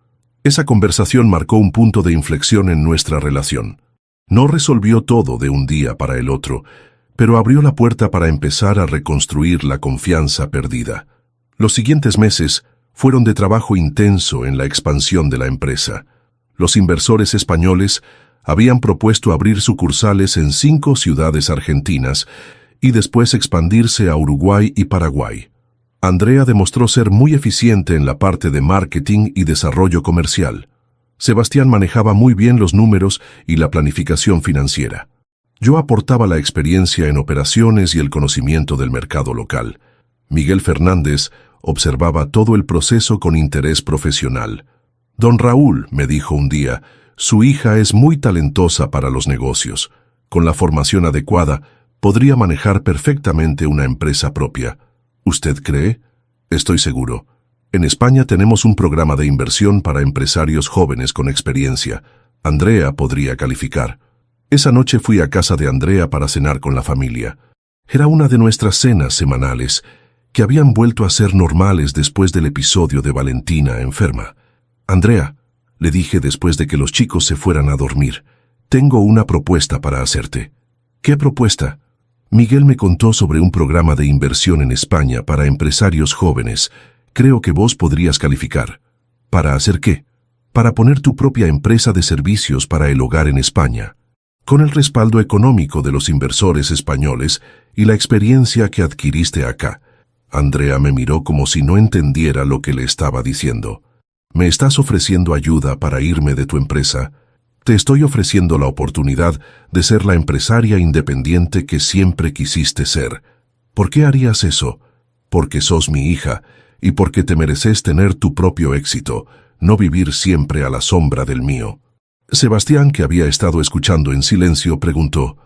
Esa conversación marcó un punto de inflexión en nuestra relación. No resolvió todo de un día para el otro, pero abrió la puerta para empezar a reconstruir la confianza perdida. Los siguientes meses fueron de trabajo intenso en la expansión de la empresa. Los inversores españoles habían propuesto abrir sucursales en 5 ciudades argentinas y después expandirse a Uruguay y Paraguay. Andrea demostró ser muy eficiente en la parte de marketing y desarrollo comercial. Sebastián manejaba muy bien los números y la planificación financiera. Yo aportaba la experiencia en operaciones y el conocimiento del mercado local. Miguel Fernández observaba todo el proceso con interés profesional. Don Raúl, me dijo un día, su hija es muy talentosa para los negocios. Con la formación adecuada, podría manejar perfectamente una empresa propia. ¿Usted cree? Estoy seguro. En España tenemos un programa de inversión para empresarios jóvenes con experiencia. Andrea podría calificar. Esa noche fui a casa de Andrea para cenar con la familia. Era una de nuestras cenas semanales, que habían vuelto a ser normales después del episodio de Valentina enferma. Andrea, le dije después de que los chicos se fueran a dormir, tengo una propuesta para hacerte. ¿Qué propuesta? Miguel me contó sobre un programa de inversión en España para empresarios jóvenes. Creo que vos podrías calificar. ¿Para hacer qué? Para poner tu propia empresa de servicios para el hogar en España. Con el respaldo económico de los inversores españoles y la experiencia que adquiriste acá. Andrea me miró como si no entendiera lo que le estaba diciendo. ¿Me estás ofreciendo ayuda para irme de tu empresa? Te estoy ofreciendo la oportunidad de ser la empresaria independiente que siempre quisiste ser. ¿Por qué harías eso? Porque sos mi hija y porque te mereces tener tu propio éxito, no vivir siempre a la sombra del mío. Sebastián, que había estado escuchando en silencio, preguntó,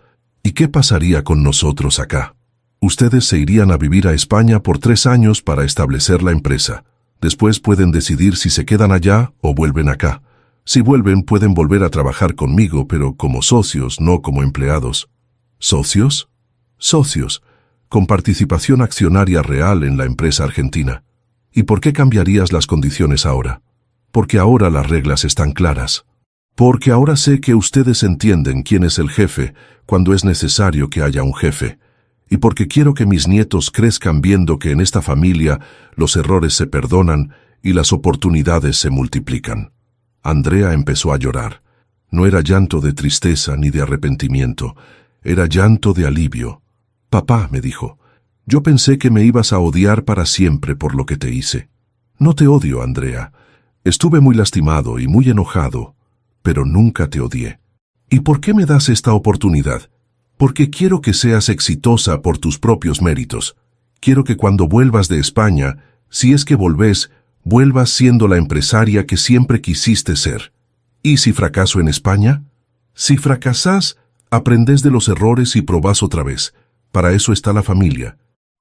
¿y qué pasaría con nosotros acá? Ustedes se irían a vivir a España por 3 años para establecer la empresa. Después pueden decidir si se quedan allá o vuelven acá. Si vuelven, pueden volver a trabajar conmigo, pero como socios, no como empleados. ¿Socios? Socios, con participación accionaria real en la empresa argentina. ¿Y por qué cambiarías las condiciones ahora? Porque ahora las reglas están claras. Porque ahora sé que ustedes entienden quién es el jefe cuando es necesario que haya un jefe. Y porque quiero que mis nietos crezcan viendo que en esta familia los errores se perdonan y las oportunidades se multiplican. Andrea empezó a llorar. No era llanto de tristeza ni de arrepentimiento, era llanto de alivio. Papá, me dijo, yo pensé que me ibas a odiar para siempre por lo que te hice. No te odio, Andrea. Estuve muy lastimado y muy enojado, pero nunca te odié. ¿Y por qué me das esta oportunidad? Porque quiero que seas exitosa por tus propios méritos. Quiero que cuando vuelvas de España, si es que volvés, vuelvas siendo la empresaria que siempre quisiste ser. ¿Y si fracaso en España? Si fracasás, aprendés de los errores y probás otra vez. Para eso está la familia.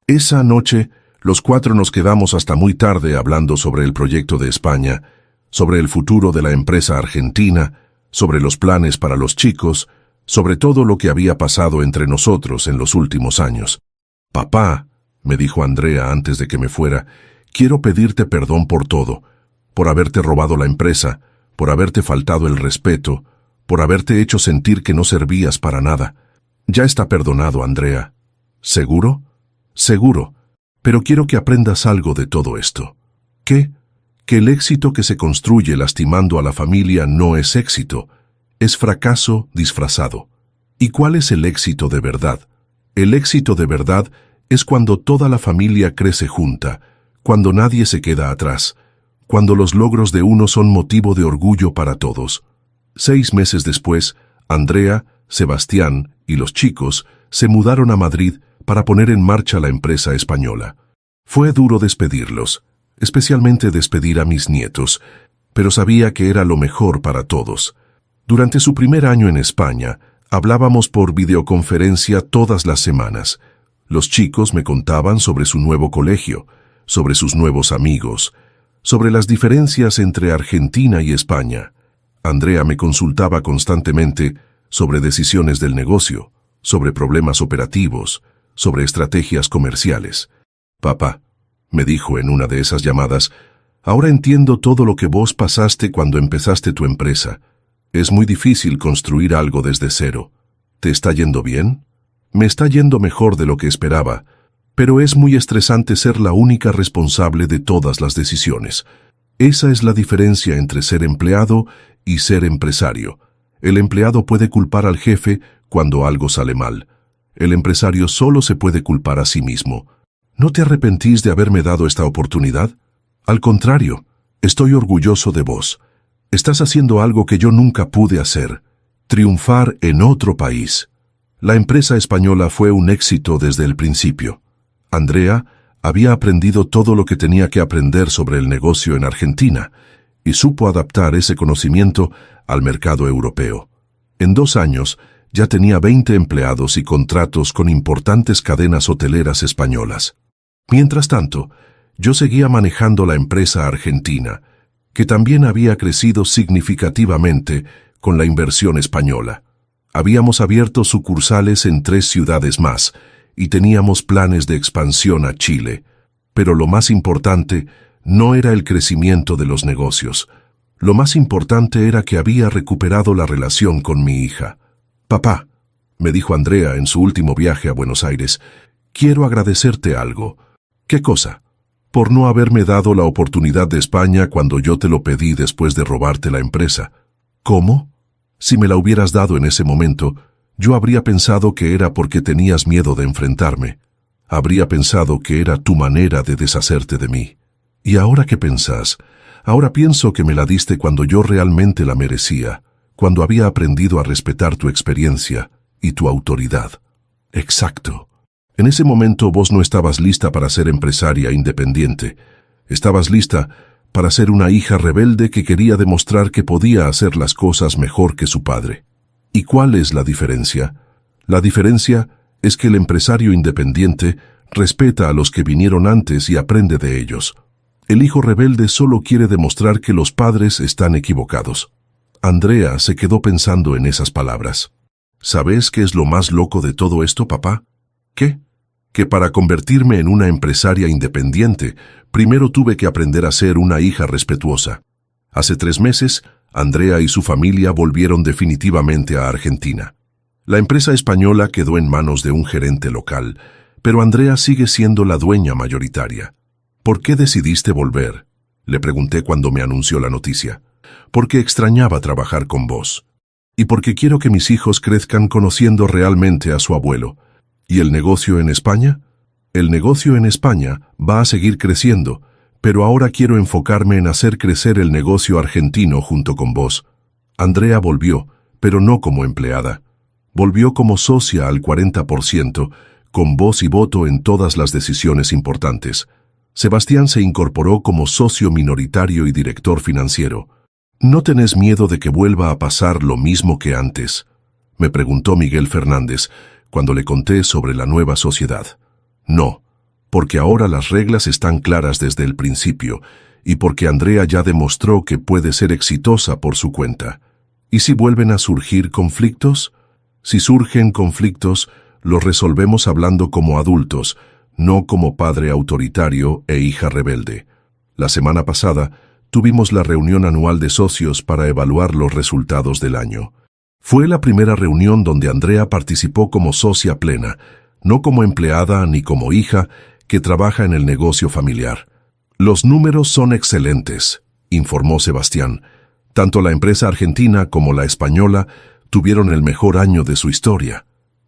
Esa noche, los 4 nos quedamos hasta muy tarde hablando sobre el proyecto de España, sobre el futuro de la empresa argentina, sobre los planes para los chicos, sobre todo lo que había pasado entre nosotros en los últimos años. Papá, me dijo Andrea antes de que me fuera, quiero pedirte perdón por todo, por haberte robado la empresa, por haberte faltado el respeto, por haberte hecho sentir que no servías para nada. Ya está perdonado, Andrea. ¿Seguro? Seguro, pero quiero que aprendas algo de todo esto. ¿Qué? Que el éxito que se construye lastimando a la familia no es éxito, es fracaso disfrazado. ¿Y cuál es el éxito de verdad? El éxito de verdad es cuando toda la familia crece junta, cuando nadie se queda atrás, cuando los logros de uno son motivo de orgullo para todos. 6 meses después, Andrea, Sebastián y los chicos se mudaron a Madrid para poner en marcha la empresa española. Fue duro despedirlos, especialmente despedir a mis nietos, pero sabía que era lo mejor para todos. Durante su primer año en España, hablábamos por videoconferencia todas las semanas. Los chicos me contaban sobre su nuevo colegio, sobre sus nuevos amigos. sobre las diferencias entre Argentina y España. Andrea me consultaba constantemente sobre decisiones del negocio, sobre problemas operativos, sobre estrategias comerciales. Papá, me dijo en una de esas llamadas, ahora entiendo todo lo que vos pasaste cuando empezaste tu empresa. Es muy difícil construir algo desde cero. ¿Te está yendo bien? Me está yendo mejor de lo que esperaba, pero es muy estresante ser la única responsable de todas las decisiones. Esa es la diferencia entre ser empleado y ser empresario. El empleado puede culpar al jefe cuando algo sale mal. El empresario solo se puede culpar a sí mismo. ¿No te arrepentís de haberme dado esta oportunidad? Al contrario, estoy orgulloso de vos. Estás haciendo algo que yo nunca pude hacer: triunfar en otro país. La empresa española fue un éxito desde el principio. Andrea había aprendido todo lo que tenía que aprender sobre el negocio en Argentina y supo adaptar ese conocimiento al mercado europeo. En 2 años ya tenía 20 empleados y contratos con importantes cadenas hoteleras españolas. Mientras tanto, yo seguía manejando la empresa argentina, que también había crecido significativamente con la inversión española. Habíamos abierto sucursales en 3 ciudades más y teníamos planes de expansión a Chile. Pero lo más importante no era el crecimiento de los negocios. Lo más importante era que había recuperado la relación con mi hija. Papá, me dijo Andrea en su último viaje a Buenos Aires, quiero agradecerte algo. ¿Qué cosa? Por no haberme dado la oportunidad de España cuando yo te lo pedí después de robarte la empresa. ¿Cómo? Si me la hubieras dado en ese momento, yo habría pensado que era porque tenías miedo de enfrentarme. Habría pensado que era tu manera de deshacerte de mí. ¿Y ahora qué pensás? Ahora pienso que me la diste cuando yo realmente la merecía, cuando había aprendido a respetar tu experiencia y tu autoridad. Exacto. En ese momento vos no estabas lista para ser empresaria independiente. Estabas lista para ser una hija rebelde que quería demostrar que podía hacer las cosas mejor que su padre. ¿Y cuál es la diferencia? La diferencia es que el empresario independiente respeta a los que vinieron antes y aprende de ellos. El hijo rebelde solo quiere demostrar que los padres están equivocados. Andrea se quedó pensando en esas palabras. ¿Sabes qué es lo más loco de todo esto, papá? ¿Qué? Que para convertirme en una empresaria independiente, primero tuve que aprender a ser una hija respetuosa. Hace 3 meses, Andrea y su familia volvieron definitivamente a Argentina. La empresa española quedó en manos de un gerente local, pero Andrea sigue siendo la dueña mayoritaria. ¿Por qué decidiste volver?, le pregunté cuando me anunció la noticia. Porque extrañaba trabajar con vos. Y porque quiero que mis hijos crezcan conociendo realmente a su abuelo. ¿Y el negocio en España? El negocio en España va a seguir creciendo, pero ahora quiero enfocarme en hacer crecer el negocio argentino junto con vos. Andrea volvió, pero no como empleada. Volvió como socia al 40%, con voz y voto en todas las decisiones importantes. Sebastián se incorporó como socio minoritario y director financiero. ¿No tenés miedo de que vuelva a pasar lo mismo que antes?, me preguntó Miguel Fernández, cuando le conté sobre la nueva sociedad. No, porque ahora las reglas están claras desde el principio y porque Andrea ya demostró que puede ser exitosa por su cuenta. ¿Y si vuelven a surgir conflictos? Si surgen conflictos, los resolvemos hablando como adultos, no como padre autoritario e hija rebelde. La semana pasada tuvimos la reunión anual de socios para evaluar los resultados del año. Fue la primera reunión donde Andrea participó como socia plena, no como empleada ni como hija que trabaja en el negocio familiar. Los números son excelentes, informó Sebastián. Tanto la empresa argentina como la española tuvieron el mejor año de su historia.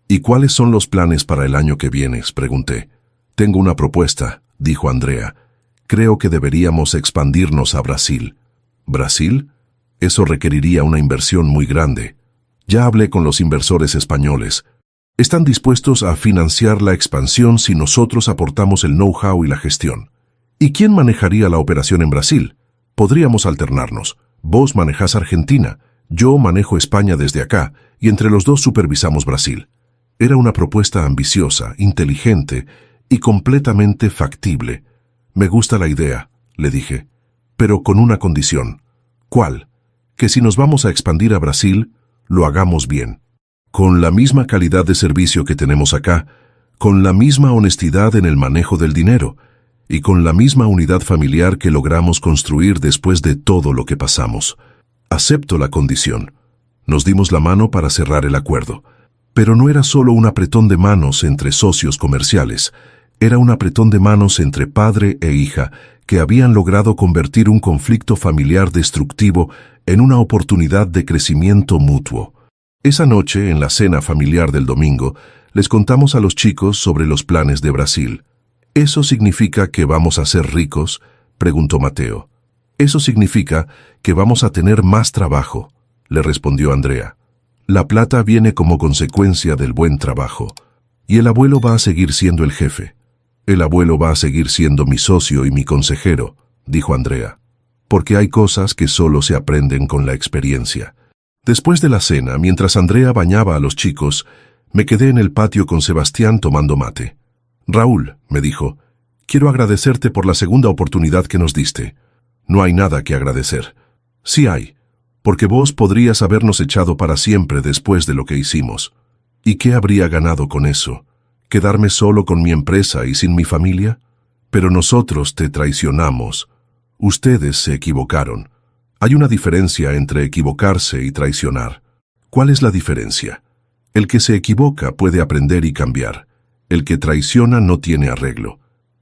¿Y cuáles son los planes para el año que viene?, pregunté. Tengo una propuesta, dijo Andrea. Creo que deberíamos expandirnos a Brasil. ¿Brasil? Eso requeriría una inversión muy grande. Ya hablé con los inversores españoles. Están dispuestos a financiar la expansión si nosotros aportamos el know-how y la gestión. ¿Y quién manejaría la operación en Brasil? Podríamos alternarnos. Vos manejás Argentina, yo manejo España desde acá, y entre los dos supervisamos Brasil. Era una propuesta ambiciosa, inteligente y completamente factible. Me gusta la idea, le dije. pero con una condición. ¿Cuál? Que si nos vamos a expandir a Brasil, lo hagamos bien. Con la misma calidad de servicio que tenemos acá, con la misma honestidad en el manejo del dinero y con la misma unidad familiar que logramos construir después de todo lo que pasamos. Acepto la condición. Nos dimos la mano para cerrar el acuerdo. Pero no era solo un apretón de manos entre socios comerciales, era un apretón de manos entre padre e hija que habían logrado convertir un conflicto familiar destructivo en una oportunidad de crecimiento mutuo. Esa noche, en la cena familiar del domingo, les contamos a los chicos sobre los planes de Brasil. ¿Eso significa que vamos a ser ricos?, preguntó Mateo. Eso significa que vamos a tener más trabajo, le respondió Andrea. La plata viene como consecuencia del buen trabajo. Y el abuelo va a seguir siendo el jefe. El abuelo va a seguir siendo mi socio y mi consejero, dijo Andrea. Porque hay cosas que solo se aprenden con la experiencia. Después de la cena, mientras Andrea bañaba a los chicos, me quedé en el patio con Sebastián tomando mate. Raúl, me dijo, quiero agradecerte por la segunda oportunidad que nos diste. No hay nada que agradecer. Sí hay, porque vos podrías habernos echado para siempre después de lo que hicimos. ¿Y qué habría ganado con eso? ¿Quedarme solo con mi empresa y sin mi familia? Pero nosotros te traicionamos. Ustedes se equivocaron. Hay una diferencia entre equivocarse y traicionar. ¿Cuál es la diferencia? El que se equivoca puede aprender y cambiar. El que traiciona no tiene arreglo.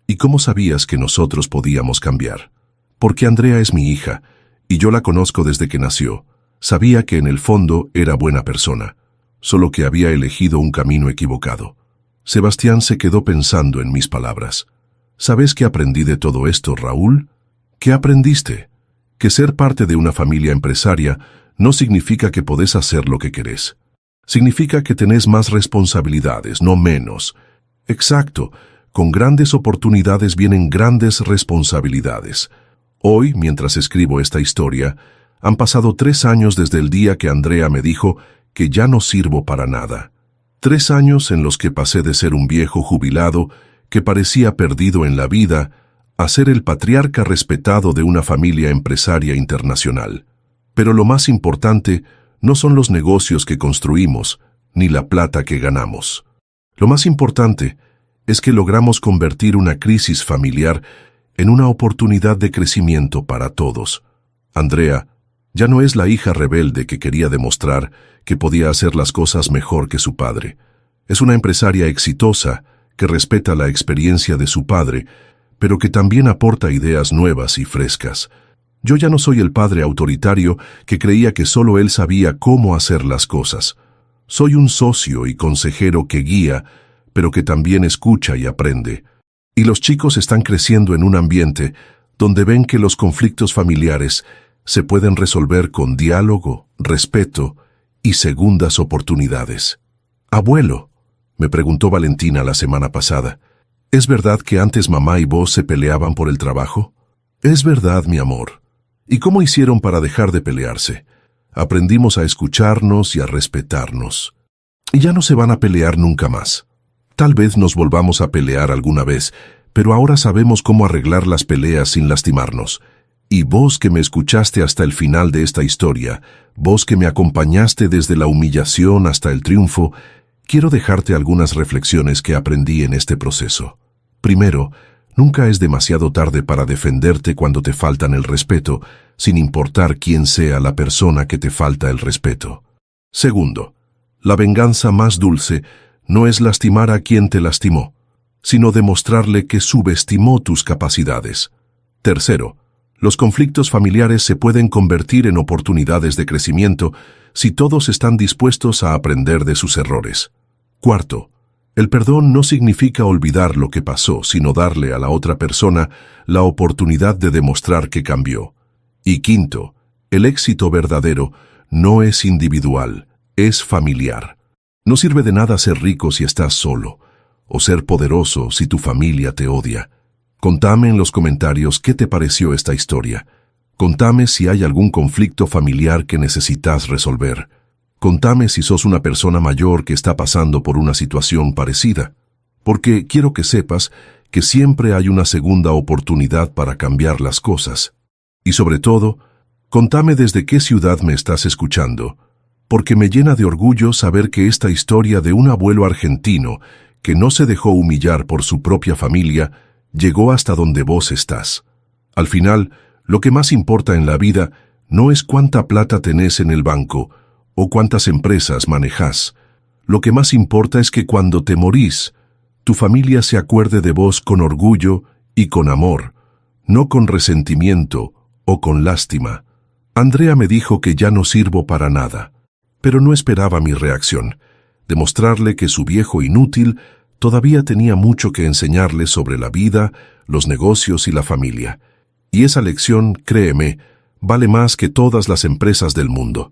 ¿Y cómo sabías que nosotros podíamos cambiar? Porque Andrea es mi hija, y yo la conozco desde que nació. Sabía que en el fondo era buena persona, solo que había elegido un camino equivocado. Sebastián se quedó pensando en mis palabras. ¿Sabes qué aprendí de todo esto, Raúl? ¿Qué aprendiste? Que ser parte de una familia empresaria no significa que podés hacer lo que querés. Significa que tenés más responsabilidades, no menos. Exacto, con grandes oportunidades vienen grandes responsabilidades. Hoy, mientras escribo esta historia, han pasado 3 años desde el día que Andrea me dijo que ya no sirvo para nada. 3 años en los que pasé de ser un viejo jubilado que parecía perdido en la vida a ser el patriarca respetado de una familia empresaria internacional. Pero lo más importante no son los negocios que construimos, ni la plata que ganamos. Lo más importante es que logramos convertir una crisis familiar en una oportunidad de crecimiento para todos. Andrea ya no es la hija rebelde que quería demostrar que podía hacer las cosas mejor que su padre. Es una empresaria exitosa que respeta la experiencia de su padre, pero que también aporta ideas nuevas y frescas. Yo ya no soy el padre autoritario que creía que solo él sabía cómo hacer las cosas. Soy un socio y consejero que guía, pero que también escucha y aprende. Y los chicos están creciendo en un ambiente donde ven que los conflictos familiares se pueden resolver con diálogo, respeto y segundas oportunidades. Abuelo, me preguntó Valentina la semana pasada, ¿es verdad que antes mamá y vos se peleaban por el trabajo? Es verdad, mi amor. ¿Y cómo hicieron para dejar de pelearse? Aprendimos a escucharnos y a respetarnos. Y ya no se van a pelear nunca más. Tal vez nos volvamos a pelear alguna vez, pero ahora sabemos cómo arreglar las peleas sin lastimarnos. Y vos que me escuchaste hasta el final de esta historia, vos que me acompañaste desde la humillación hasta el triunfo, quiero dejarte algunas reflexiones que aprendí en este proceso. Primero, nunca es demasiado tarde para defenderte cuando te faltan el respeto, sin importar quién sea la persona que te falta el respeto. Segundo, la venganza más dulce no es lastimar a quien te lastimó, sino demostrarle que subestimó tus capacidades. Tercero, los conflictos familiares se pueden convertir en oportunidades de crecimiento si todos están dispuestos a aprender de sus errores. Cuarto, el perdón no significa olvidar lo que pasó, sino darle a la otra persona la oportunidad de demostrar que cambió. Y quinto, el éxito verdadero no es individual, es familiar. No sirve de nada ser rico si estás solo, o ser poderoso si tu familia te odia. Contame en los comentarios qué te pareció esta historia. Contame si hay algún conflicto familiar que necesitas resolver. Contame si sos una persona mayor que está pasando por una situación parecida. Porque quiero que sepas que siempre hay una segunda oportunidad para cambiar las cosas. Y sobre todo, contame desde qué ciudad me estás escuchando, porque me llena de orgullo saber que esta historia de un abuelo argentino que no se dejó humillar por su propia familia llegó hasta donde vos estás. Al final, lo que más importa en la vida no es cuánta plata tenés en el banco o cuántas empresas manejás. Lo que más importa es que cuando te morís, tu familia se acuerde de vos con orgullo y con amor, no con resentimiento o con lástima. Andrea me dijo que ya no sirvo para nada, pero no esperaba mi reacción, demostrarle que su viejo inútil todavía tenía mucho que enseñarle sobre la vida, los negocios y la familia. Y esa lección, créeme, vale más que todas las empresas del mundo.